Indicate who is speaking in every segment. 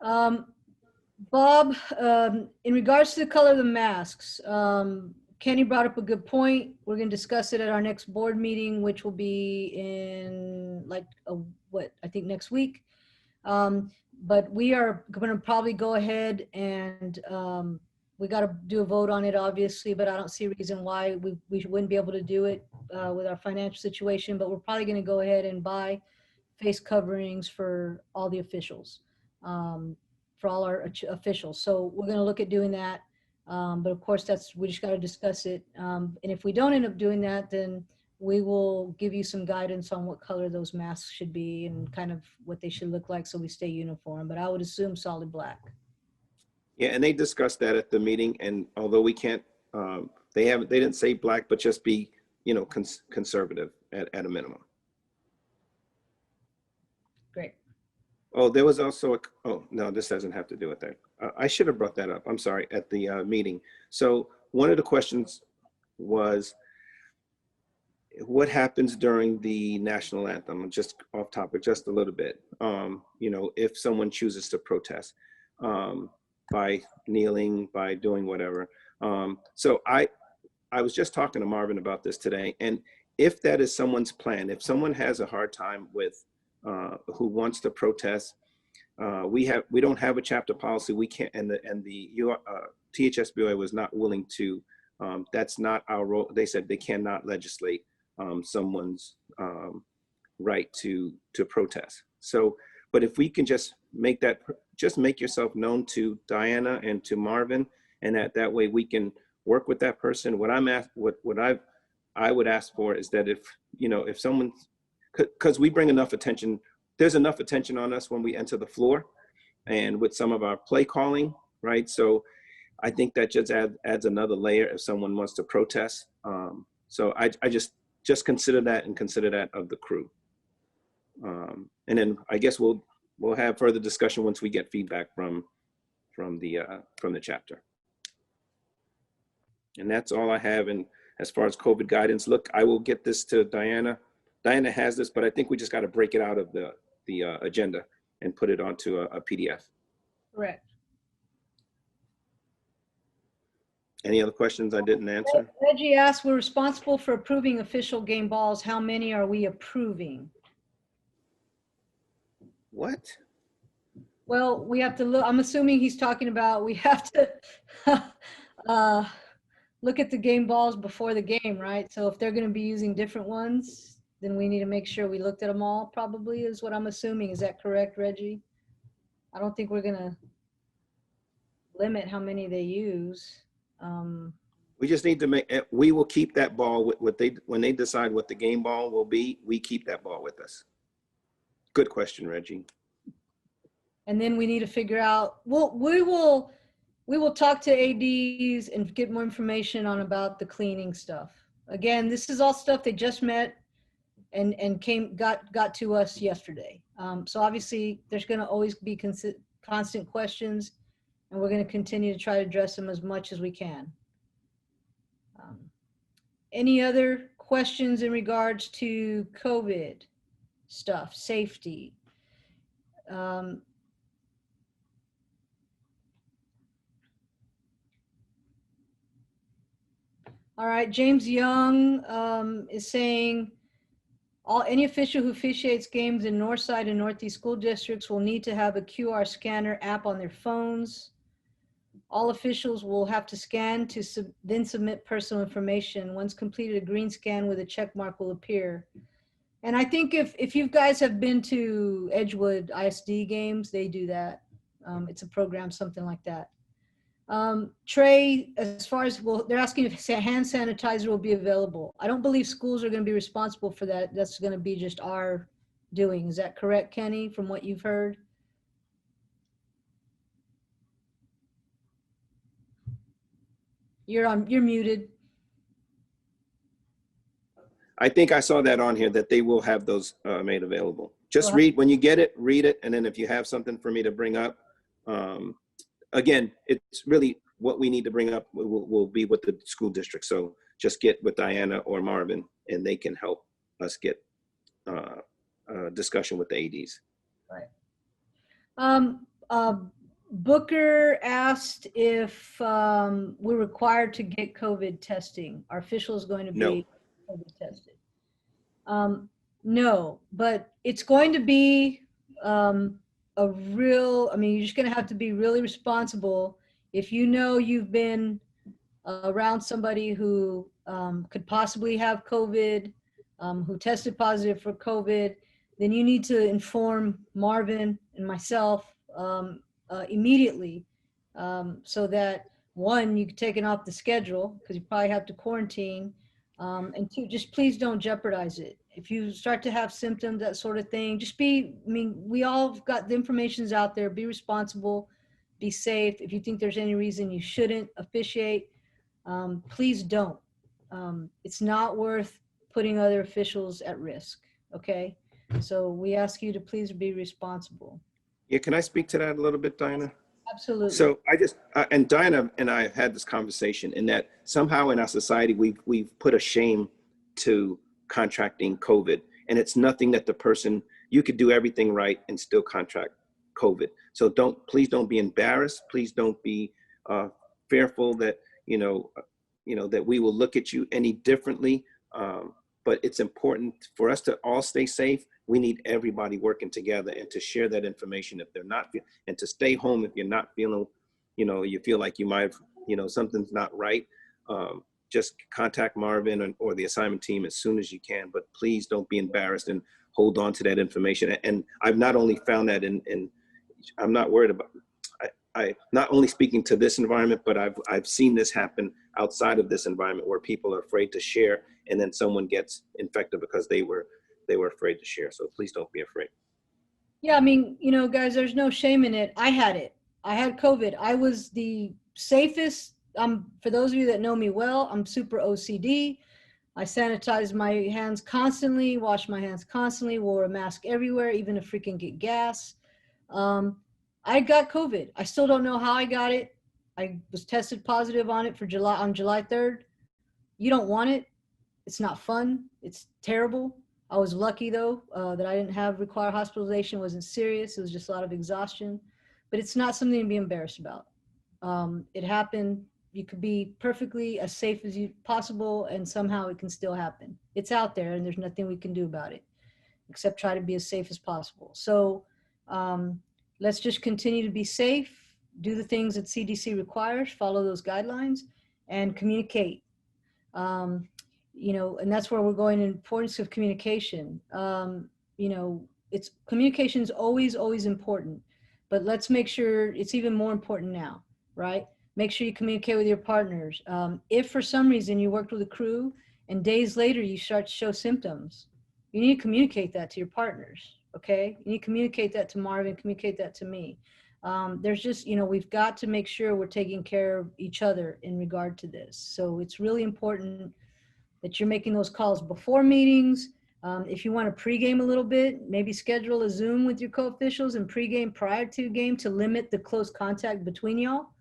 Speaker 1: Um, Bob, in regards to the color of the masks, Kenny brought up a good point. We're going to discuss it at our next board meeting, which will be in like I think next week. But we are going to probably go ahead and we got to do a vote on it, obviously, but I don't see a reason why we wouldn't be able to do it with our financial situation. But we're probably going to go ahead and buy face coverings for all the officials, for all our officials. So we're going to look at doing that. But of course, we just got to discuss it. And if we don't end up doing that, then we will give you some guidance on what color those masks should be and kind of what they should look like so we stay uniform. But I would assume solid black.
Speaker 2: Yeah, and they discussed that at the meeting. And although we can't, they didn't say black, but just be, conservative at a minimum.
Speaker 1: Great.
Speaker 2: Oh, there was also oh, no, this doesn't have to do with that. I should have brought that up. I'm sorry, at the meeting. So one of the questions was, what happens during the national anthem? Just off topic, just a little bit. If someone chooses to protest by kneeling, by doing whatever. So I was just talking to Marvin about this today, and if that is someone's plan, if someone has a hard time with who wants to protest, we don't have a chapter policy. We can't, and the THSBOA was not willing to. That's not our role. They said they cannot legislate someone's right to protest. So, but if we can just make yourself known to Diana and to Marvin, and that way we can work with that person. What I would ask for is that if someone, because we bring enough attention, there's enough attention on us when we enter the floor and with some of our play calling, right? So I think that just adds another layer if someone wants to protest. So I just consider that and consider that of the crew. And then I guess we'll have further discussion once we get feedback from the chapter. And that's all I have. And as far as COVID guidance, look, I will get this to Diana. Diana has this, but I think we just got to break it out of the agenda and put it onto a PDF.
Speaker 1: Correct.
Speaker 2: Any other questions I didn't answer?
Speaker 1: Reggie asked, we're responsible for approving official game balls. How many are we approving?
Speaker 2: What?
Speaker 1: Well, we have to look. I'm assuming he's talking about we have to look at the game balls before the game, right? So if they're going to be using different ones, then we need to make sure we looked at them all, probably, is what I'm assuming. Is that correct, Reggie? I don't think we're going to limit how many they use.
Speaker 2: We just need to we will keep that ball when they decide what the game ball will be, we keep that ball with us. Good question, Reggie.
Speaker 1: And then we need to figure out, we will talk to ADs and get more information about the cleaning stuff. Again, this is all stuff they just met and got to us yesterday. So obviously there's going to always be constant questions, and we're going to continue to try to address them as much as we can. Any other questions in regards to COVID stuff, safety? All right, James Young is saying, any official who officiates games in Northside and Northeast school districts will need to have a QR scanner app on their phones. All officials will have to scan to then submit personal information. Once completed, a green scan with a check mark will appear. And I think if you guys have been to Edgewood ISD games, they do that. It's a program, something like that. Trey, as far as, they're asking if hand sanitizer will be available. I don't believe schools are going to be responsible for that. That's going to be just our doing. Is that correct, Kenny, from what you've heard? You're muted.
Speaker 2: I think I saw that on here, that they will have those made available. Just read, when you get it, read it. And then if you have something for me to bring up, again, it's really what we need to bring up will be with the school district. So just get with Diana or Marvin, and they can help us get a discussion with the ADs.
Speaker 1: Right. Booker asked if we're required to get COVID testing. Our official is going to
Speaker 2: No.
Speaker 1: be COVID tested. No, but it's going to be a real, I mean, you're just going to have to be really responsible. If you know you've been around somebody who could possibly have COVID, who tested positive for COVID, then you need to inform Marvin and myself immediately, so that one, you can take it off the schedule because you probably have to quarantine, and two, just please don't jeopardize it. If you start to have symptoms, that sort of thing, just be, I mean, we all got the information's out there, be responsible, be safe. If you think there's any reason you shouldn't officiate, please don't. It's not worth putting other officials at risk, okay? So we ask you to please be responsible.
Speaker 2: Yeah, can I speak to that a little bit, Diana?
Speaker 1: Absolutely.
Speaker 2: So I just, and Diana and I have had this conversation in that somehow in our society, we've put a shame to contracting COVID. And it's nothing that the person, you could do everything right and still contract COVID. So please don't be embarrassed. Please don't be fearful that, that we will look at you any differently. But it's important for us to all stay safe. We need everybody working together and to share that information if they're not, and to stay home if you're not feeling, you feel like you might have, something's not right. Just contact Marvin or the assignment team as soon as you can, but please don't be embarrassed and hold on to that information. And I've not only found that I'm not worried about, I not only speaking to this environment, but I've seen this happen outside of this environment where people are afraid to share and then someone gets infected because they were afraid to share. So please don't be afraid.
Speaker 1: Yeah, I mean, guys, there's no shame in it. I had it. I had COVID. I was the safest. For those of you that know me well, I'm super OCD. I sanitize my hands constantly, wash my hands constantly, wore a mask everywhere, even to freaking get gas. I got COVID. I still don't know how I got it. I was tested positive on it on July 3rd. You don't want it. It's not fun. It's terrible. I was lucky though, that I didn't require hospitalization. It wasn't serious. It was just a lot of exhaustion, but it's not something to be embarrassed about. It happened. You could be perfectly as safe as possible, and somehow it can still happen. It's out there and there's nothing we can do about it except try to be as safe as possible. So let's just continue to be safe, do the things that CDC requires, follow those guidelines, and communicate. And that's where we're going in importance of communication. Communication is always, always important, but let's make sure it's even more important now, right? Make sure you communicate with your partners. If for some reason you worked with a crew and days later you start to show symptoms, you need to communicate that to your partners, okay? You need to communicate that to Marvin, communicate that to me. There's just, we've got to make sure we're taking care of each other in regard to this. So it's really important that you're making those calls before meetings. If you want to pregame a little bit, maybe schedule a Zoom with your co-officials and pregame prior to game to limit the close contact between y'all.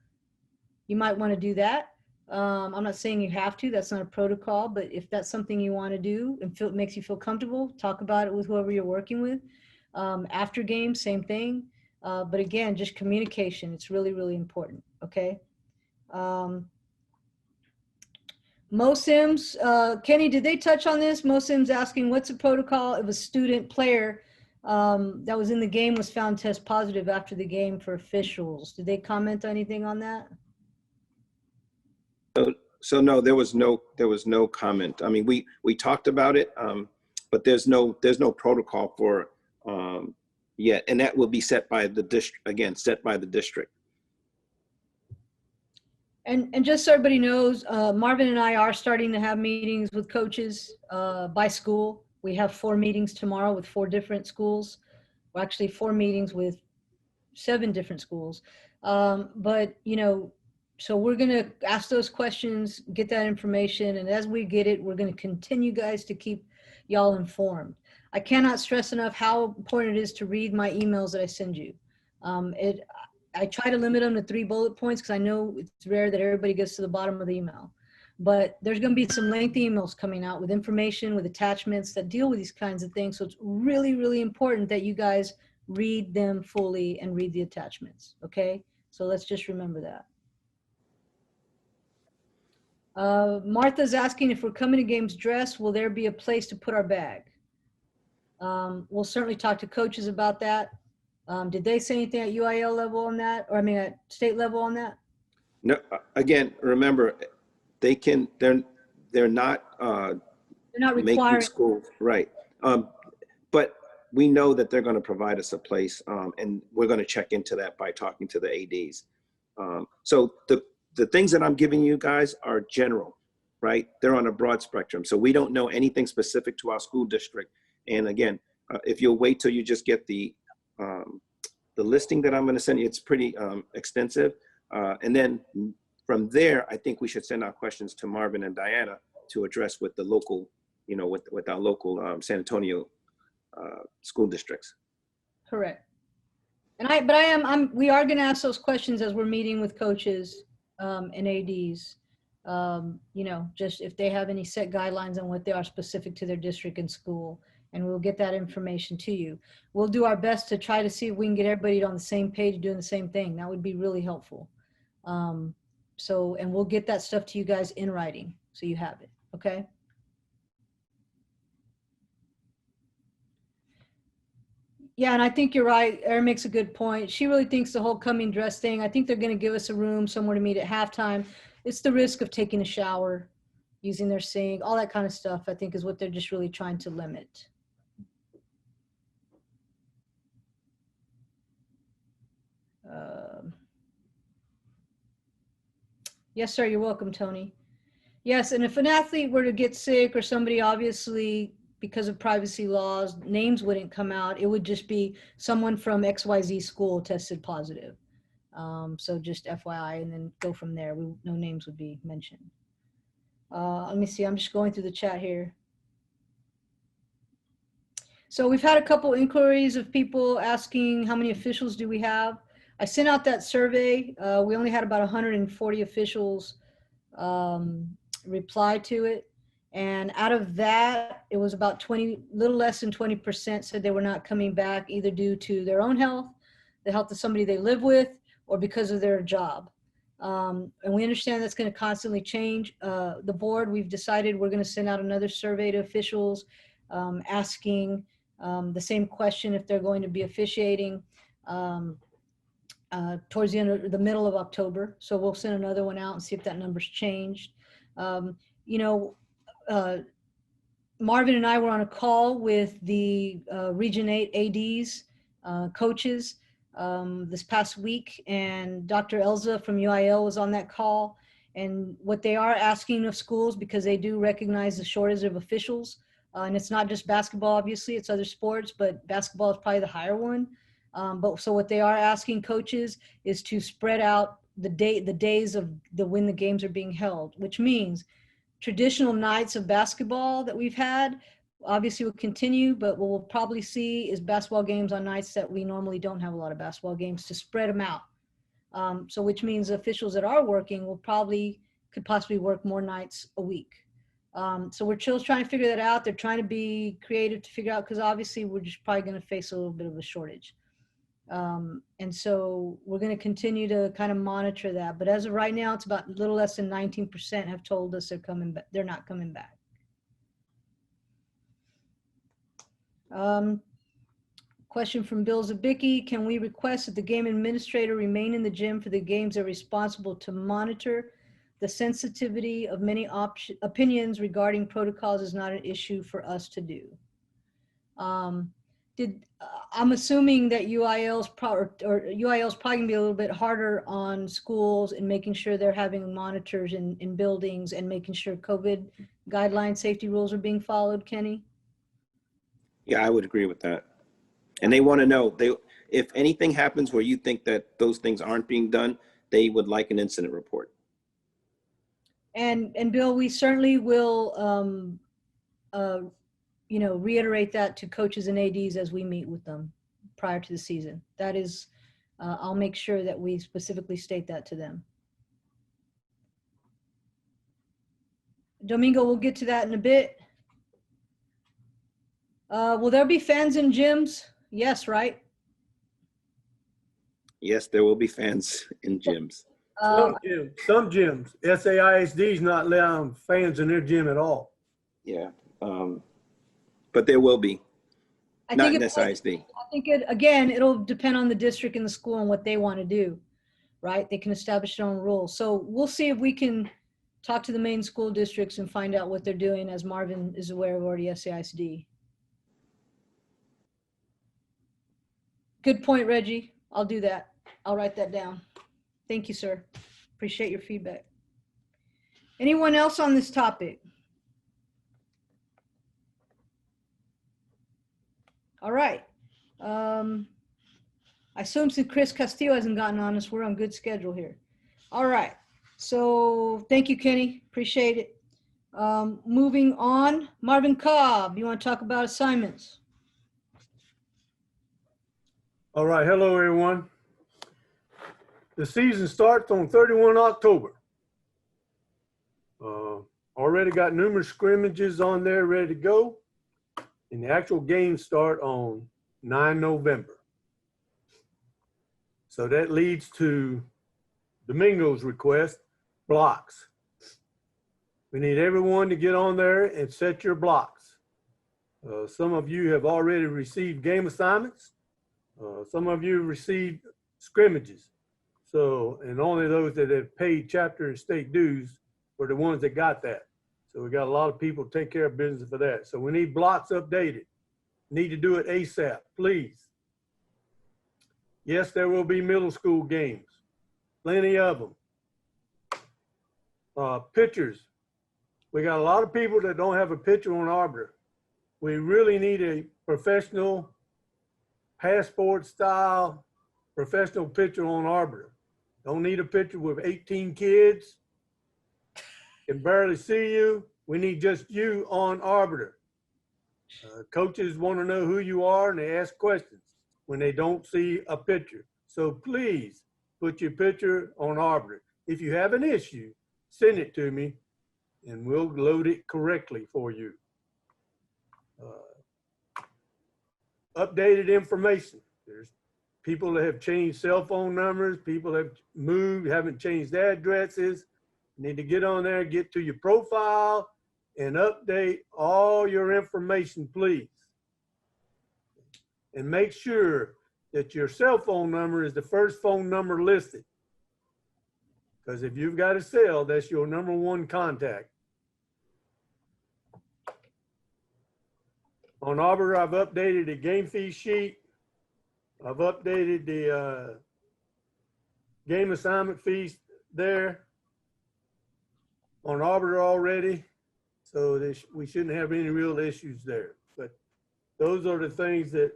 Speaker 1: You might want to do that. I'm not saying you have to, that's not a protocol, but if that's something you want to do and makes you feel comfortable, talk about it with whoever you're working with. After game, same thing. But again, just communication. It's really, really important. Okay. MoSims, Kenny, did they touch on this? MoSims asking, what's the protocol if a student player that was in the game was found test positive after the game for officials? Did they comment anything on that?
Speaker 2: So no, there was no comment. I mean, we talked about it, but there's no protocol for yet, and that will be set by the district, again, set by the district.
Speaker 1: And just so everybody knows, Marvin and I are starting to have meetings with coaches by school. We have 4 meetings tomorrow with 4 different schools. Well, actually 4 meetings with 7 different schools. But so we're going to ask those questions, get that information, and as we get it, we're going to continue, guys, to keep y'all informed. I cannot stress enough how important it is to read my emails that I send you. I try to limit them to 3 bullet points because I know it's rare that everybody gets to the bottom of the email. But there's going to be some lengthy emails coming out with information, with attachments that deal with these kinds of things. So it's really, really important that you guys read them fully and read the attachments, okay? So let's just remember that. Martha's asking if we're coming to games dressed, will there be a place to put our bag? We'll certainly talk to coaches about that. Did they say anything at UIL level on that? Or I mean, at state level on that?
Speaker 2: No, again, remember, they're not
Speaker 1: They're not
Speaker 2: making
Speaker 1: requiring.
Speaker 2: schools, right. But we know that they're going to provide us a place, and we're going to check into that by talking to the ADs. So the things that I'm giving you guys are general, right? They're on a broad spectrum. So we don't know anything specific to our school district. And again, if you'll wait till you just get the listing that I'm going to send you, it's pretty extensive. And then from there, I think we should send our questions to Marvin and Diana to address with the local, you know, with our local San Antonio school districts.
Speaker 1: Correct. And we are going to ask those questions as we're meeting with coaches and ADs. You know, just if they have any set guidelines on what they are specific to their district and school, and we'll get that information to you. We'll do our best to try to see if we can get everybody on the same page doing the same thing. That would be really helpful. And we'll get that stuff to you guys in writing so you have it, okay? Yeah, and I think you're right. Erin makes a good point. She really thinks the whole coming dress thing, I think they're going to give us a room somewhere to meet at halftime. It's the risk of taking a shower, using their sink, all that kind of stuff, I think is what they're just really trying to limit. Yes, sir. You're welcome, Tony. Yes, and if an athlete were to get sick or somebody, obviously, because of privacy laws, names wouldn't come out. It would just be someone from XYZ school tested positive. So just FYI, and then go from there. No names would be mentioned. Let me see. I'm just going through the chat here. So we've had a couple inquiries of people asking how many officials do we have. I sent out that survey. We only had about 140 officials reply to it. And out of that, it was about little less than 20% said they were not coming back either due to their own health, the health of somebody they live with, or because of their job. And we understand that's going to constantly change. The board, we've decided we're going to send out another survey to officials asking the same question if they're going to be officiating towards the end of the middle of October. So we'll send another one out and see if that number's changed. You know, Marvin and I were on a call with the Region 8 ADs, coaches this past week, and Dr. Elza from UIL was on that call. And what they are asking of schools, because they do recognize the shortage of officials, and it's not just basketball, obviously, it's other sports, but basketball is probably the higher one. So what they are asking coaches is to spread out the days of when the games are being held, which means traditional nights of basketball that we've had obviously will continue, but what we'll probably see is basketball games on nights that we normally don't have a lot of basketball games, to spread them out. So which means officials that are working could possibly work more nights a week. So we're still trying to figure that out. They're trying to be creative to figure out, because obviously we're just probably going to face a little bit of a shortage. And so we're going to continue to kind of monitor that. But as of right now, it's about a little less than 19% have told us they're not coming back. Question from Bill Zabicki: can we request that the game administrator remain in the gym for the games they're responsible to monitor? The sensitivity of many opinions regarding protocols is not an issue for us to do. I'm assuming that UIL's UIL's probably gonna be a little bit harder on schools in making sure they're having monitors in buildings and making sure COVID guidelines, safety rules are being followed, Kenny?
Speaker 2: Yeah, I would agree with that. And they want to know, if anything happens where you think that those things aren't being done, they would like an incident report.
Speaker 1: And Bill, we certainly will you know, reiterate that to coaches and ADs as we meet with them prior to the season. That is, I'll make sure that we specifically state that to them. Domingo, we'll get to that in a bit. Will there be fans in gyms? Yes, right?
Speaker 2: Yes, there will be fans in gyms.
Speaker 1: Uh,
Speaker 3: Some gyms, SAISD is not allowing fans in their gym at all.
Speaker 2: Yeah. But there will be,
Speaker 1: I
Speaker 2: not
Speaker 1: think
Speaker 2: in
Speaker 1: it,
Speaker 2: SISD.
Speaker 1: I think it, again, it'll depend on the district and the school and what they want to do, right? They can establish their own rules. So we'll see if we can talk to the main school districts and find out what they're doing, as Marvin is aware of already, SAISD. Good point, Reggie. I'll do that. I'll write that down. Thank you, sir. Appreciate your feedback. Anyone else on this topic? All right. I assume since Chris Castillo hasn't gotten on us, we're on good schedule here. All right. So thank you, Kenny. Appreciate it. Moving on, Marvin Cobb, you want to talk about assignments?
Speaker 3: All right, hello everyone. The season starts on 31 October. Already got numerous scrimmages on there ready to go. And the actual games start on 9 November. So that leads to Domingo's request, blocks. We need everyone to get on there and set your blocks. Some of you have already received game assignments. Some of you received scrimmages. So, and only those that have paid chapter and state dues were the ones that got that. So we got a lot of people to take care of business for that. So we need blocks updated. Need to do it ASAP, please. Yes, there will be middle school games. Plenty of them. Pitchers. We got a lot of people that don't have a pitcher on Arbiter. We really need a professional, passport style, professional pitcher on Arbiter. Don't need a pitcher with 18 kids, can barely see you. We need just you on Arbiter. Coaches want to know who you are and they ask questions when they don't see a pitcher. So please put your pitcher on Arbiter. If you have an issue, send it to me and we'll load it correctly for you. Updated information. There's people that have changed cell phone numbers, people have moved, haven't changed addresses. You need to get on there, get to your profile and update all your information, please. And make sure that your cell phone number is the first phone number listed. Because if you've got a cell, that's your #1 contact. On Arbiter, I've updated the game fee sheet. I've updated the game assignment fees there on Arbiter already. So we shouldn't have any real issues there. But those are the things that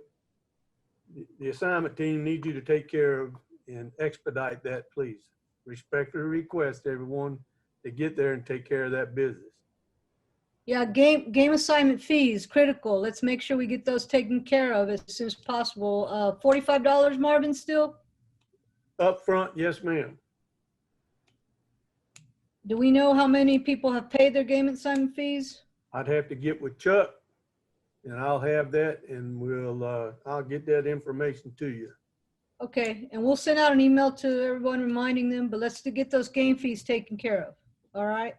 Speaker 3: the assignment team needs you to take care of and expedite that, please. Respectfully request everyone to get there and take care of that business.
Speaker 1: Yeah, game assignment fees, critical. Let's make sure we get those taken care of as soon as possible. $45, Marvin, still?
Speaker 3: Up front, yes, ma'am.
Speaker 1: Do we know how many people have paid their game assignment fees?
Speaker 3: I'd have to get with Chuck and I'll have that and I'll get that information to you.
Speaker 1: Okay, and we'll send out an email to everyone reminding them, but let's get those game fees taken care of. All right.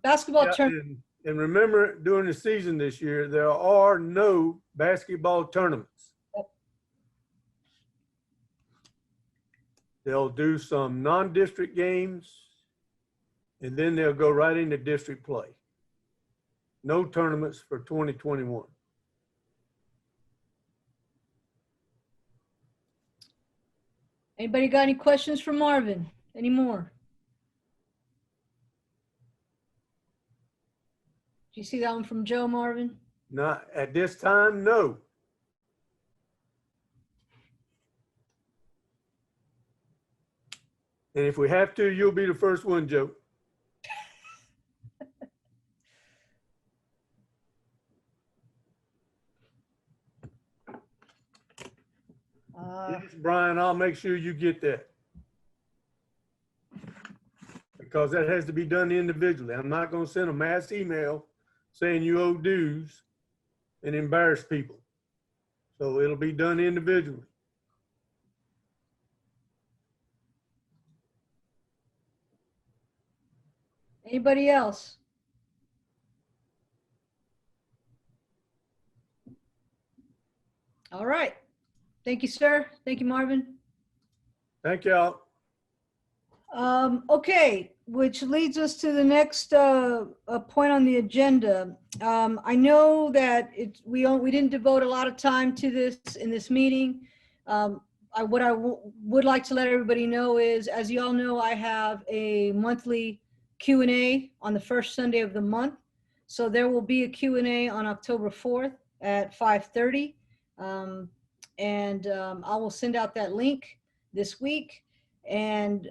Speaker 1: Basketball
Speaker 3: Yeah,
Speaker 1: tournament.
Speaker 3: and remember, during the season this year, there are no basketball tournaments.
Speaker 1: Yep.
Speaker 3: They'll do some non-district games, and then they'll go right into district play. No tournaments for 2021.
Speaker 1: Anybody got any questions for Marvin? Any more? Did you see that one from Joe, Marvin?
Speaker 3: Not at this time, no. And if we have to, you'll be the first one, Joe. Yes, Brian, I'll make sure you get that. Because that has to be done individually. I'm not going to send a mass email saying you owe dues and embarrass people. So it'll be done individually.
Speaker 1: Anybody else? All right. Thank you, sir. Thank you, Marvin.
Speaker 3: Thank y'all.
Speaker 1: Okay, which leads us to the next point on the agenda. I know that we didn't devote a lot of time to this in this meeting. What I would like to let everybody know is, as you all know, I have a monthly Q&A on the first Sunday of the month. So there will be a Q&A on October 4th at 5:30. I will send out that link this week. And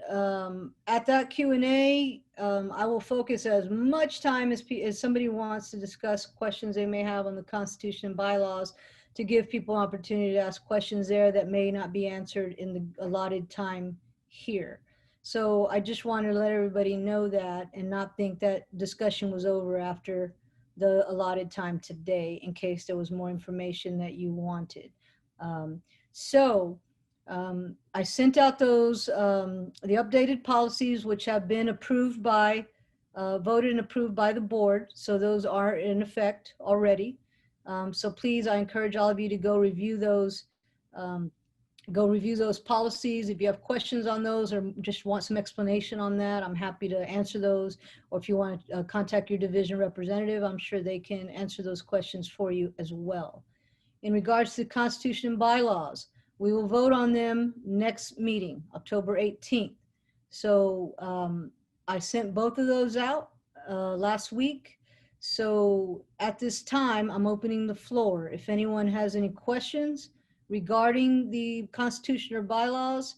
Speaker 1: at that Q&A, I will focus as much time as somebody wants to discuss questions they may have on the Constitution and bylaws, to give people an opportunity to ask questions there that may not be answered in the allotted time here. So I just wanted to let everybody know that, and not think that discussion was over after the allotted time today, in case there was more information that you wanted. I sent out those, the updated policies, which have been approved by, voted and approved by the board. So those are in effect already. So please, I encourage all of you to go review those policies. If you have questions on those or just want some explanation on that, I'm happy to answer those. Or if you want to contact your division representative, I'm sure they can answer those questions for you as well. In regards to the Constitution and bylaws, we will vote on them next meeting, October 18th. So I sent both of those out last week. So at this time, I'm opening the floor. If anyone has any questions regarding the Constitution or bylaws,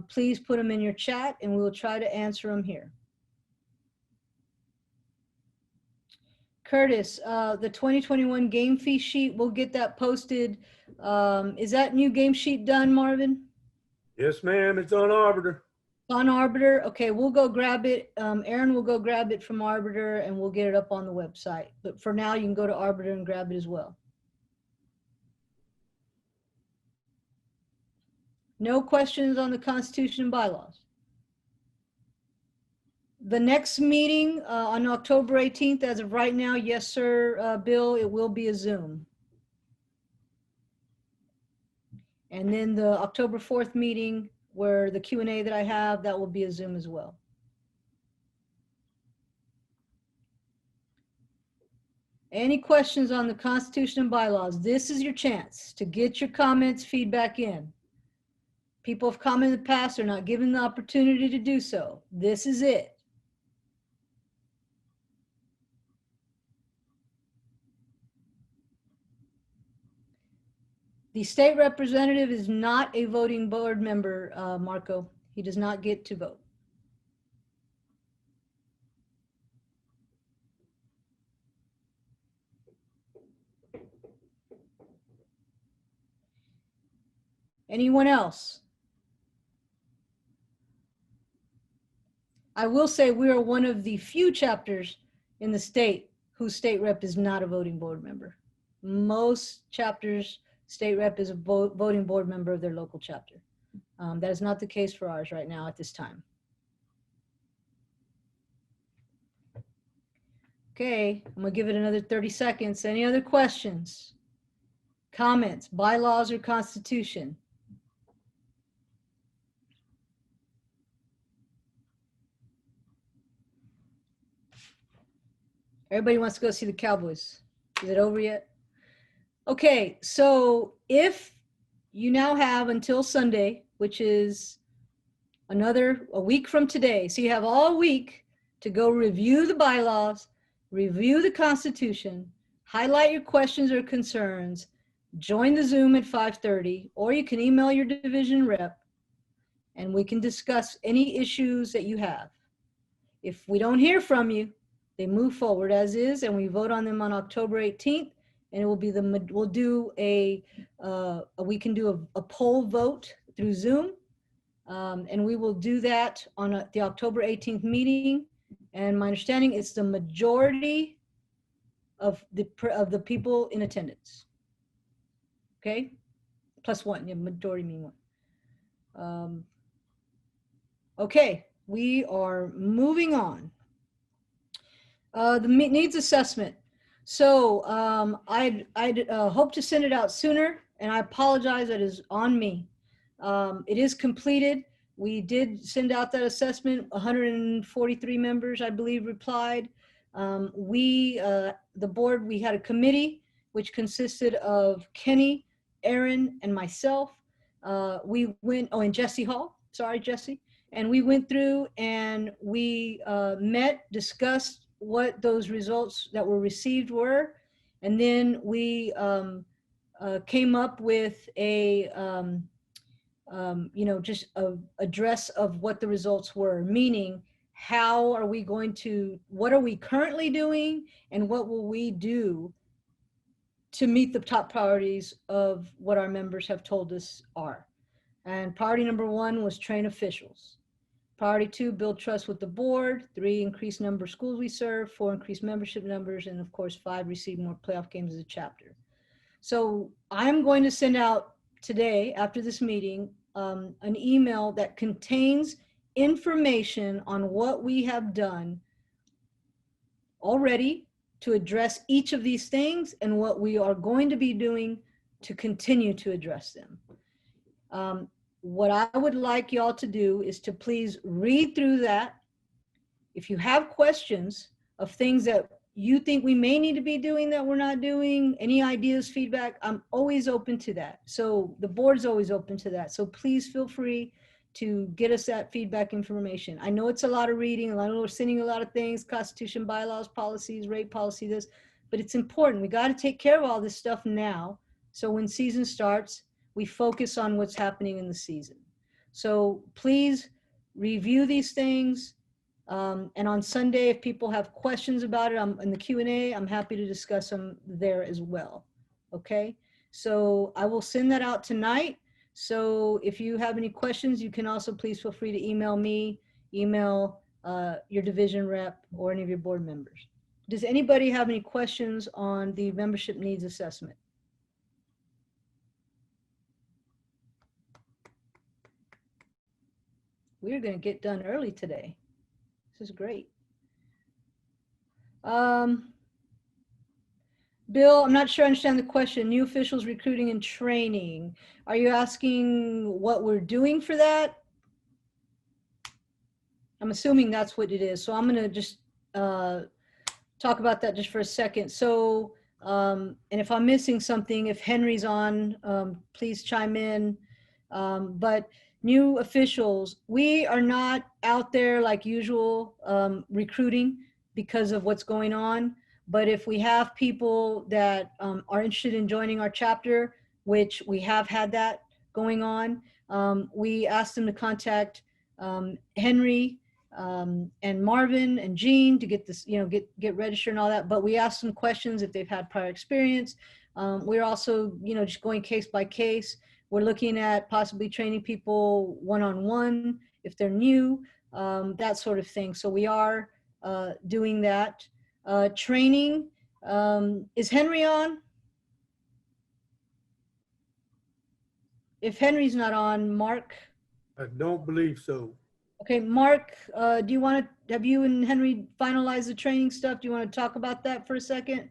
Speaker 1: please put them in your chat and we will try to answer them here. Curtis, the 2021 game fee sheet, we'll get that posted. Is that new game sheet done, Marvin?
Speaker 3: Yes, ma'am. It's on Arbiter.
Speaker 1: On Arbiter? Okay, we'll go grab it. Aaron will go grab it from Arbiter and we'll get it up on the website. But for now, you can go to Arbiter and grab it as well. No questions on the Constitution and bylaws? The next meeting on October 18th, as of right now, yes, sir, Bill, it will be a Zoom. And then the October 4th meeting, where the Q&A that I have, that will be a Zoom as well. Any questions on the Constitution and bylaws? This is your chance to get your comments, feedback in. People have commented in the past, are not given the opportunity to do so. This is it. The state representative is not a voting board member, Marco. He does not get to vote. Anyone else? I will say we are one of the few chapters in the state whose state rep is not a voting board member. Most chapters, state rep is a voting board member of their local chapter. That is not the case for ours right now at this time. Okay, I'm gonna give it another 30 seconds. Any other questions? Comments, bylaws or Constitution? Everybody wants to go see the Cowboys. Is it over yet? Okay, so if you now have until Sunday, which is a week from today, so you have all week to go review the bylaws, review the Constitution, highlight your questions or concerns, join the Zoom at 5:30, or you can email your division rep and we can discuss any issues that you have. If we don't hear from you, they move forward as is, and we vote on them on October 18th, and it will be we'll do we can do a poll vote through Zoom, and we will do that on the October 18th meeting. And my understanding is the majority of the people in attendance. Okay, +1, yeah, majority mean 1. Okay, we are moving on. The needs assessment. So I'd hope to send it out sooner, and I apologize, that is on me. It is completed. We did send out that assessment. 143 members, I believe, replied. The board, we had a committee which consisted of Kenny, Aaron, and myself. We went, oh, and Jesse Hall. Sorry, Jesse. And we went through and we met, discussed what those results that were received were. And then we came up with a, just a address of what the results were, meaning how are we going to, what are we currently doing and what will we do to meet the top priorities of what our members have told us are. And priority number 1 was train officials. Priority 2, build trust with the board. 3, increase number of schools we serve. 4, increase membership numbers. And of course, 5, receive more playoff games as a chapter. So I'm going to send out today, after this meeting, an email that contains information on what we have done already to address each of these things and what we are going to be doing to continue to address them. What I would like y'all to do is to please read through that. If you have questions of things that you think we may need to be doing that we're not doing, any ideas, feedback, I'm always open to that. So the board's always open to that. So please feel free to get us that feedback information. I know it's a lot of reading, I know we're sending a lot of things, constitution, bylaws, policies, rate policy, this, but it's important. We got to take care of all this stuff now. So when season starts, we focus on what's happening in the season. So please review these things. And on Sunday, if people have questions about it, in the Q&A, I'm happy to discuss them there as well. Okay, so I will send that out tonight. So if you have any questions, you can also please feel free to email me, email your division rep or any of your board members. Does anybody have any questions on the membership needs assessment? We're going to get done early today. This is great. Bill, I'm not sure I understand the question. New officials recruiting and training. Are you asking what we're doing for that? I'm assuming that's what it is. So I'm going to just talk about that just for a second. So, and if I'm missing something, if Henry's on, please chime in. But new officials, we are not out there like usual recruiting because of what's going on. But if we have people that are interested in joining our chapter, which we have had that going on, we ask them to contact Henry and Marvin and Jean to get this, get registered and all that. But we ask them questions if they've had prior experience. We're also, just going case by case. We're looking at possibly training people one-on-one if they're new, that sort of thing. So we are doing that. Training, is Henry on? If Henry's not on, Mark?
Speaker 3: I don't believe so.
Speaker 1: Okay, Mark, do you want to, have you and Henry finalized the training stuff? Do you want to talk about that for a second?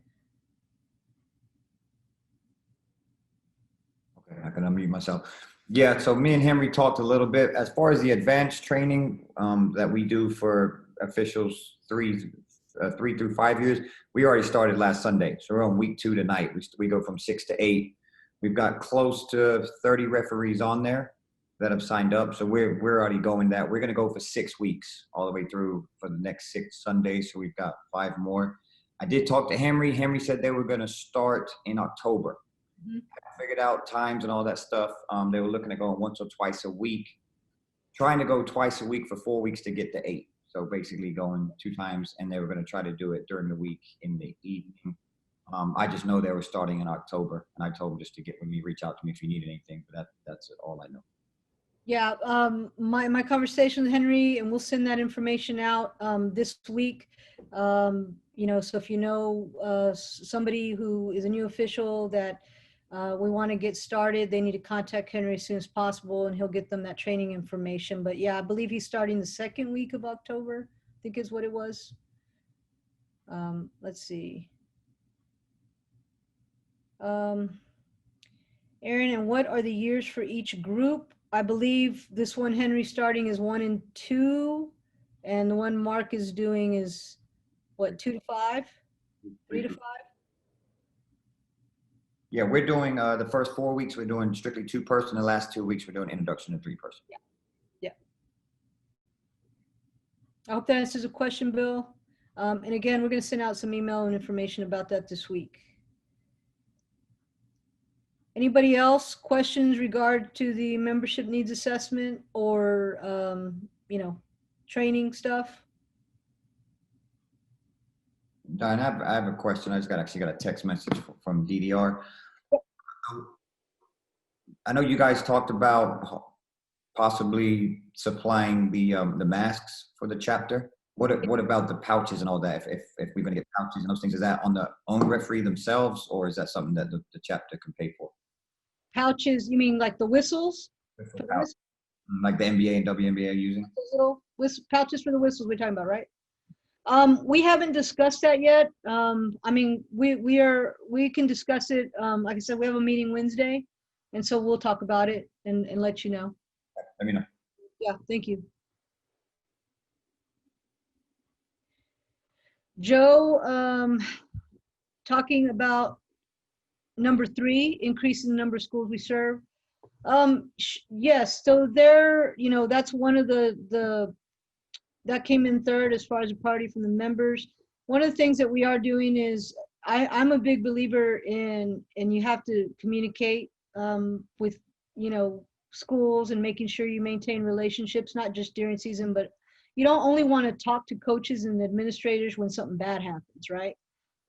Speaker 4: Okay, I can unmute myself. Yeah, so me and Henry talked a little bit as far as the advanced training that we do for officials 3 through 5 years. We already started last Sunday, so we're on week 2 tonight. We go from 6 to 8. We've got close to 30 referees on there that have signed up, so we're already going that. We're going to go for 6 weeks all the way through for the next 6 Sundays, so we've got 5 more. I did talk to Henry. Henry said they were going to start in October. Mm-hmm. I figured out times and all that stuff. They were looking at going once or twice a week, trying to go twice a week for 4 weeks to get to 8. So basically going 2 times, and they were going to try to do it during the week in the evening. I just know they were starting in October, and I told them just to get with me, reach out to me if you need anything, but that's all I know. Yeah,
Speaker 1: my conversation with Henry, and we'll send that information out this week. So if you know somebody who is a new official that we want to get started, they need to contact Henry as soon as possible, and he'll get them that training information. But yeah, I believe he's starting the 2nd week of October, I think is what it was. Let's see. Aaron, and what are the years for each group? I believe this one Henry starting is 1 and 2, and the one Mark is doing is what, 2 to 5, 3 to 5?
Speaker 4: Yeah, we're doing the first 4 weeks, we're doing strictly 2-person. The last 2 weeks, we're doing introduction to 3-person.
Speaker 1: Yeah. I hope that answers the question, Bill. And again, we're going to send out some email and information about that this week. Anybody else questions regard to the membership needs assessment or, training stuff?
Speaker 4: Don, I have a question. I just actually got a text message from DDR. I know you guys talked about possibly supplying the masks for the chapter. What about the pouches and all that? If we're gonna get pouches and those things, is that on the own referee themselves, or is that something that the chapter can pay for?
Speaker 1: Pouches, you mean like the whistles? For the whistles?
Speaker 4: Like the NBA and WNBA are using?
Speaker 1: Those little pouches for the whistles we're talking about, right? We haven't discussed that yet. I mean, we can discuss it. Like I said, we have a meeting Wednesday, and so we'll talk about it and let you know.
Speaker 4: Let me know.
Speaker 1: Yeah, thank you. Joe, talking about number 3, increasing the number of schools we serve. Yes, so there, that's one of that came in third as far as a priority from the members. One of the things that we are doing is I'm a big believer in, and you have to communicate with, schools and making sure you maintain relationships, not just during season, but you don't only want to talk to coaches and administrators when something bad happens, right?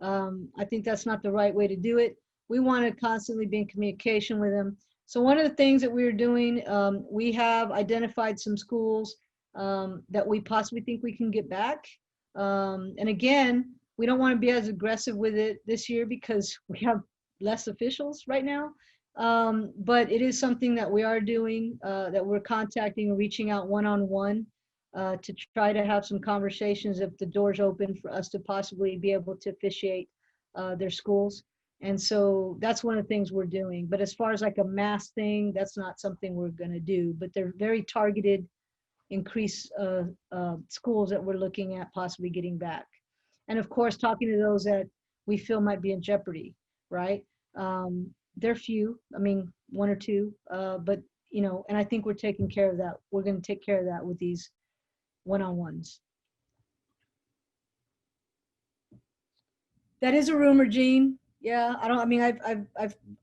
Speaker 1: I think that's not the right way to do it. We want to constantly be in communication with them. So one of the things that we're doing, we have identified some schools that we possibly think we can get back. And again, we don't want to be as aggressive with it this year because we have less officials right now. But it is something that we are doing, that we're contacting and reaching out one-on-one to try to have some conversations if the door's open for us to possibly be able to officiate their schools. And so that's one of the things we're doing. But as far as like a mass thing, that's not something we're going to do. But they're very targeted increase schools that we're looking at possibly getting back. And of course, talking to those that we feel might be in jeopardy, right? They're few, I mean, 1 or 2, but, and I think we're taking care of that. We're going to take care of that with these one-on-ones. That is a rumor, Gene. Yeah,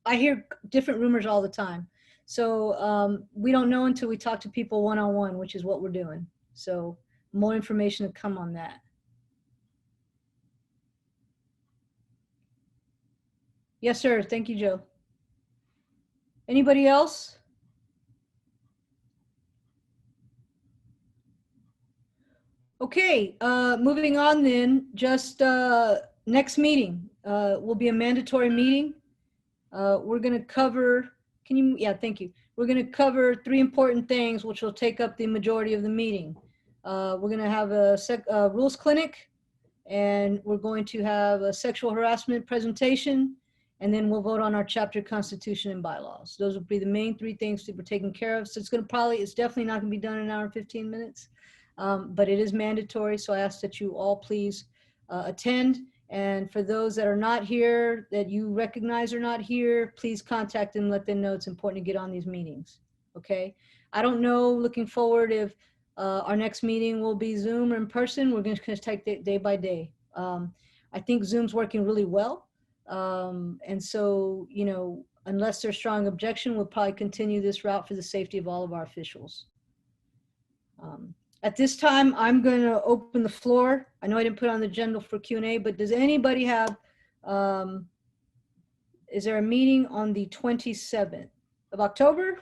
Speaker 1: I hear different rumors all the time. So we don't know until we talk to people one-on-one, which is what we're doing. So more information to come on that. Yes, sir. Thank you, Joe. Anybody else? Okay, moving on then, just next meeting will be a mandatory meeting. We're going to cover, thank you. We're going to cover 3 important things, which will take up the majority of the meeting. We're going to have a rules clinic, and we're going to have a sexual harassment presentation, and then we'll vote on our chapter constitution and bylaws. Those will be the main 3 things that we're taking care of. So it's definitely not going to be done in an hour and 15 minutes, but it is mandatory. So I ask that you all please attend. And for those that are not here, that you recognize are not here, please contact them, let them know it's important to get on these meetings, okay? I don't know, looking forward, if our next meeting will be Zoom or in person. We're going to take it day by day. I think Zoom's working really well. And so, unless there's strong objection, we'll probably continue this route for the safety of all of our officials. At this time, I'm going to open the floor. I know I didn't put on the agenda for Q&A, but does anybody have, is there a meeting on the 27th of October?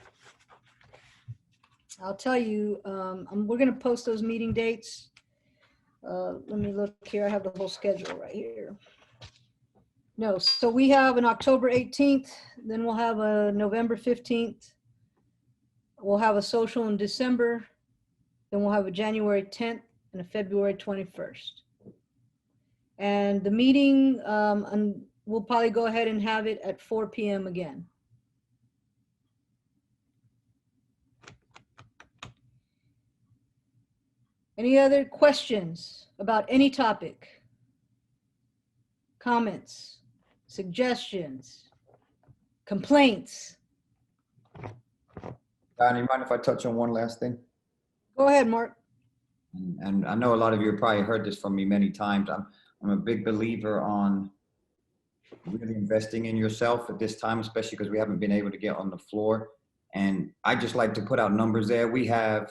Speaker 1: I'll tell you, we're going to post those meeting dates. Let me look here. I have the whole schedule right here. No, so we have an October 18th, then we'll have a November 15th. We'll have a social in December. Then we'll have a January 10th and a February 21st. And the meeting, we'll probably go ahead and have it at 4 p.m. again. Any other questions about any topic? Comments, suggestions, complaints?
Speaker 4: Don, you mind if I touch on one last thing?
Speaker 1: Go ahead, Mark.
Speaker 4: And I know a lot of you have probably heard this from me many times. I'm a big believer on really investing in yourself at this time, especially because we haven't been able to get on the floor. And I just like to put out numbers there. We have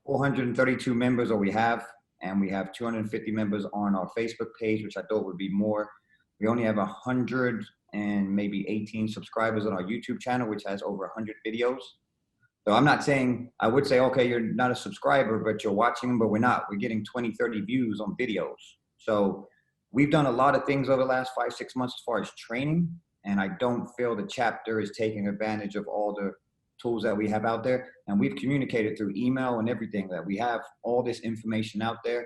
Speaker 4: 432 members, or we have 250 members on our Facebook page, which I thought would be more. We only have 100 and maybe 18 subscribers on our YouTube channel, which has over 100 videos. So I'm not saying, I would say, okay, you're not a subscriber, but you're watching them, but we're not. We're getting 20, 30 views on videos. So we've done a lot of things over the last 5, 6 months as far as training. And I don't feel the chapter is taking advantage of all the tools that we have out there. And we've communicated through email and everything that we have all this information out there.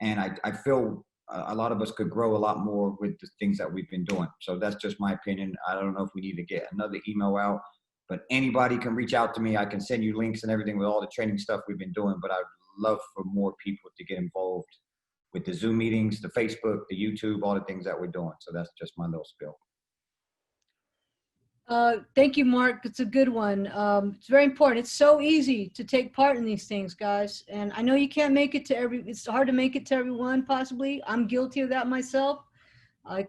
Speaker 4: And I feel a lot of us could grow a lot more with the things that we've been doing. So that's just my opinion. I don't know if we need to get another email out, but anybody can reach out to me. I can send you links and everything with all the training stuff we've been doing, but I'd love for more people to get involved with the Zoom meetings, the Facebook, the YouTube, all the things that we're doing. So that's just my little spiel.
Speaker 1: Thank you, Mark. It's a good one. It's very important. It's so easy to take part in these things, guys. And I know you can't make it to it's hard to make it to everyone, possibly. I'm guilty of that myself. I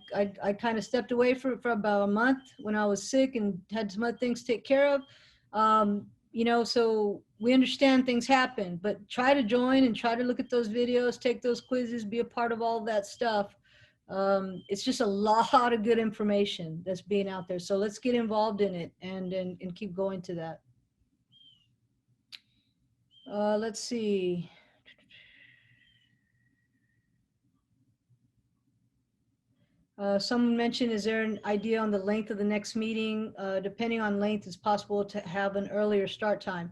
Speaker 1: kind of stepped away for about a month when I was sick and had some other things to take care of. You know, so we understand things happen, but try to join and try to look at those videos, take those quizzes, be a part of all of that stuff. It's just a lot of good information that's being out there. So let's get involved in it and keep going to that. Let's see. Someone mentioned, is there an idea on the length of the next meeting? Depending on length, it's possible to have an earlier start time.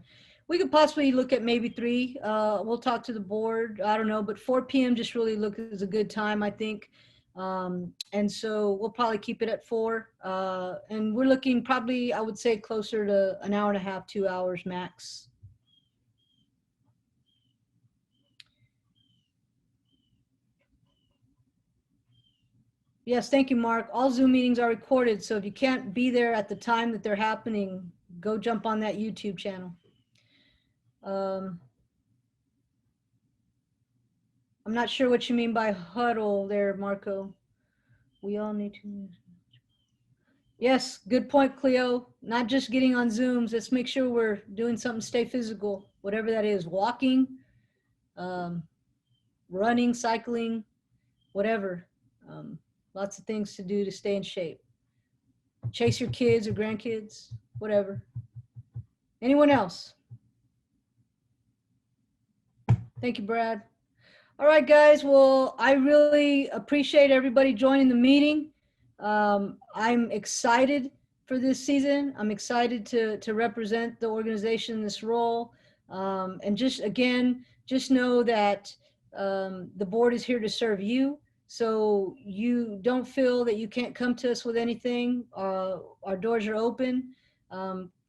Speaker 1: We could possibly look at maybe 3. We'll talk to the board. I don't know, but 4 p.m. just really looks as a good time, I think. And so we'll probably keep it at 4. And we're looking probably, I would say, closer to an hour and a half, 2 hours max. Yes, thank you, Mark. All Zoom meetings are recorded, so if you can't be there at the time that they're happening, go jump on that YouTube channel. I'm not sure what you mean by huddle there, Marco. We all need to. Yes, good point, Cleo. Not just getting on Zooms. Let's make sure we're doing something to stay physical, whatever that is, walking, running, cycling, whatever. Lots of things to do to stay in shape. Chase your kids or grandkids, whatever. Anyone else? Thank you, Brad. All right, guys. Well, I really appreciate everybody joining the meeting. I'm excited for this season. I'm excited to represent the organization in this role. And just, again, just know that the board is here to serve you. So you don't feel that you can't come to us with anything. Our doors are open.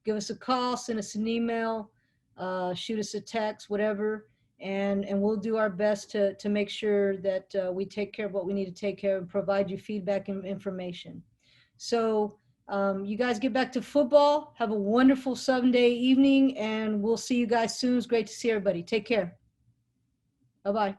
Speaker 1: Give us a call, send us an email, shoot us a text, whatever. And we'll do our best to make sure that we take care of what we need to take care of and provide you feedback and information. So you guys get back to football. Have a wonderful 7-day evening, and we'll see you guys soon. It's great to see everybody. Take care. Bye-bye.